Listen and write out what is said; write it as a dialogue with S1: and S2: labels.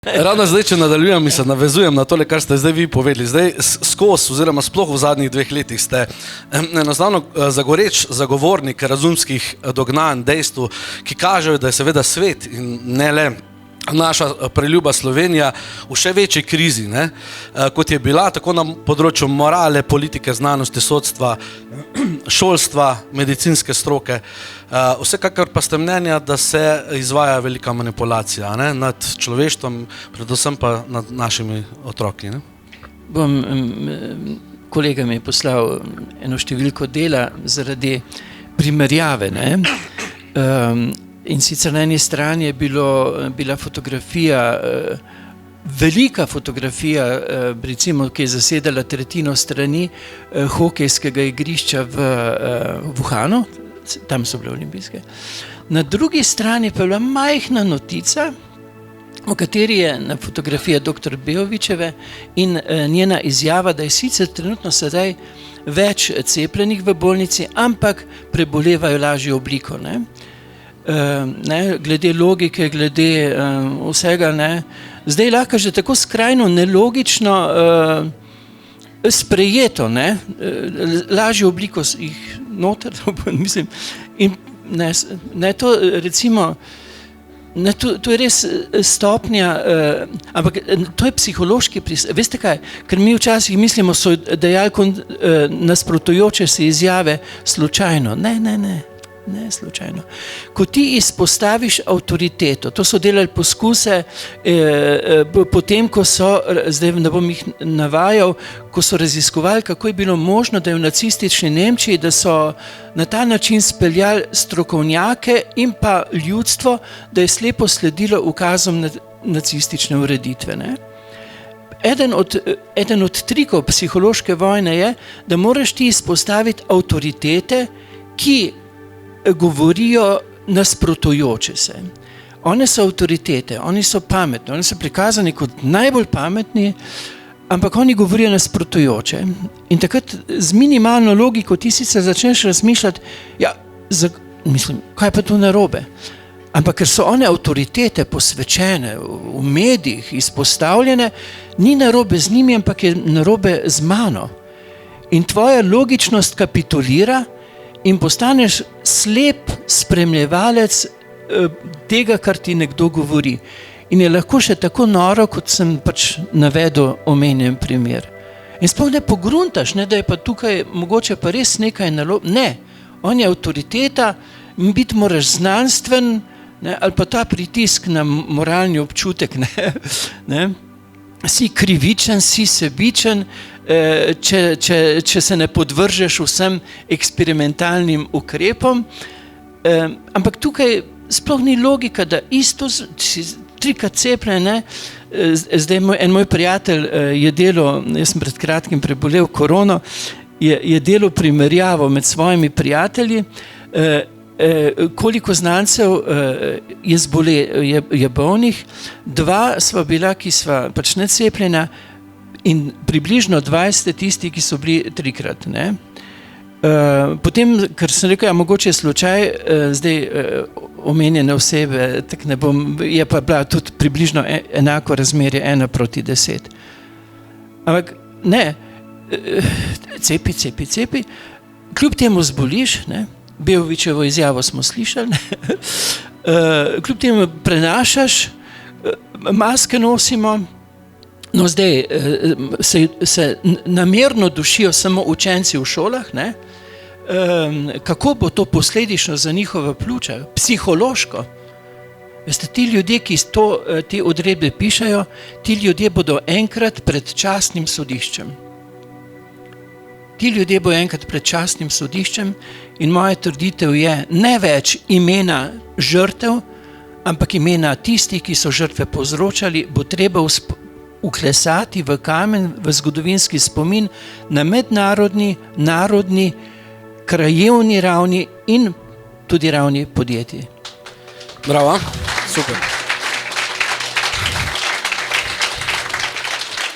S1: Ravno zdaj, če nadaljujem in se navezujem na tole, kar ste zdaj vi povedali. Zdaj skozi, oziroma sploh v zadnjih 2 letih ste enostavno zagoreč zagovornik razumskih dognanj, dejstv, ki kažejo, da je seveda svet in ne le naša preljuba Slovenija v še večji krizi, ne, kot je bila, tako na področju morale, politike, znanosti, sodstva, šolstva, medicinske stroke. Vsekakor pa ste mnenja, da se izvaja velika manipulacija, ne, nad človeštvom, predvsem pa nad našimi otroki. Ne.
S2: Kolega mi je poslal eno številko dela zaradi primerjave, ne. In sicer na eni strani je bila fotografija, velika fotografija, recimo, ki je zasedala tretjino strani hokejskega igrišča v Wuhanu, tam so bile olimpijske. Na drugi strani pa je bila majhna notica, o kateri je na fotografiji dr. Beovićeve in njena izjava, da je sicer trenutno sedaj več cepljenih v bolnici, ampak prebolevajo lažjo obliko, ne. Ne, glede logike, glede vsega, ne. Zdaj lahko že tako skrajno nelogično sprejeto, ne, lažjo obliko jih noter, mislim, in ne, to recimo, ne, to je res stopnja, ampak to je psihološki veste kaj, ker mi včasih mislimo, so dejali nasprotujoče se izjave slučajno, ne slučajno. Ko ti izpostaviš avtoriteto, to so delali poskuse, potem, ko so, zdaj ne bom jih navajal, ko so raziskovali, kako je bilo možno, da je v nacistični Nemčiji, da so na ta način speljali strokovnjake in pa ljudstvo, da je slepo sledilo ukazom nacistične ureditve, ne. Eden od trikov psihološke vojne je, da moraš ti izpostaviti avtoritete, ki govorijo nasprotujoče se. One so avtoritete, oni so pametni, oni so prikazani kot najbolj pametni, ampak oni govorijo nasprotujoče. In takrat z minimalno logiko ti sicer začneš razmišljati, ja, mislim, kaj pa tu narobe? Ampak ker so one avtoritete posvečene, v medijih izpostavljene, ni narobe z njimi, ampak je narobe z mano. In tvoja logičnost kapitulira in postaneš slep spremljevalec tega, kar ti nekdo govori. In je lahko še tako noro, kot sem pač navedel omenjen primer. In sploh ne pogruntaš, ne, da je pa tukaj mogoče pa res nekaj narobe. Ne, on je avtoriteta, biti moraš znanstven, ne, ali pa ta pritisk na moralni občutek, ne. Si krivičen, si sebičen, če se ne podvržeš vsem eksperimentalnim ukrepom, ampak tukaj sploh ni logika, da isto si trikrat cepljen, ne. Zdaj en moj prijatelj je delal, jaz sem pred kratkim prebolel korono, je delal primerjavo med svojimi prijatelji, koliko znancev je bolnih, 2 sva bila, ki sva pač necepljena, in približno 20 tisti, ki so bili 3-krat, ne. Potem, ker sem rekel, ja, mogoče je slučaj, zdaj omenjene osebe, tak ne bom, je pa bila tudi približno enako razmerje 1:10. Ampak ne, cepi, kljub temu zboliš, ne, Beovićevo izjavo smo slišali, ne, kljub temu prenašaš, maske nosimo. No, zdaj se namerno dušijo samo učenci v šolah, ne? Kako bo to posledično za njihova pljuča, psihološko? Veste, ti ljudje, ki te odredbe pišejo, ti ljudje bodo enkrat pred častnim sodiščem. Ti ljudje bodo enkrat pred častnim sodiščem in moja trditev je ne več imena žrtev, ampak imena tistih, ki so žrtve povzročali, bo treba uklesati v kamen, v zgodovinski spomin na mednarodni, narodni, krajevni ravni in tudi ravni podjetij.
S1: Bravo, super.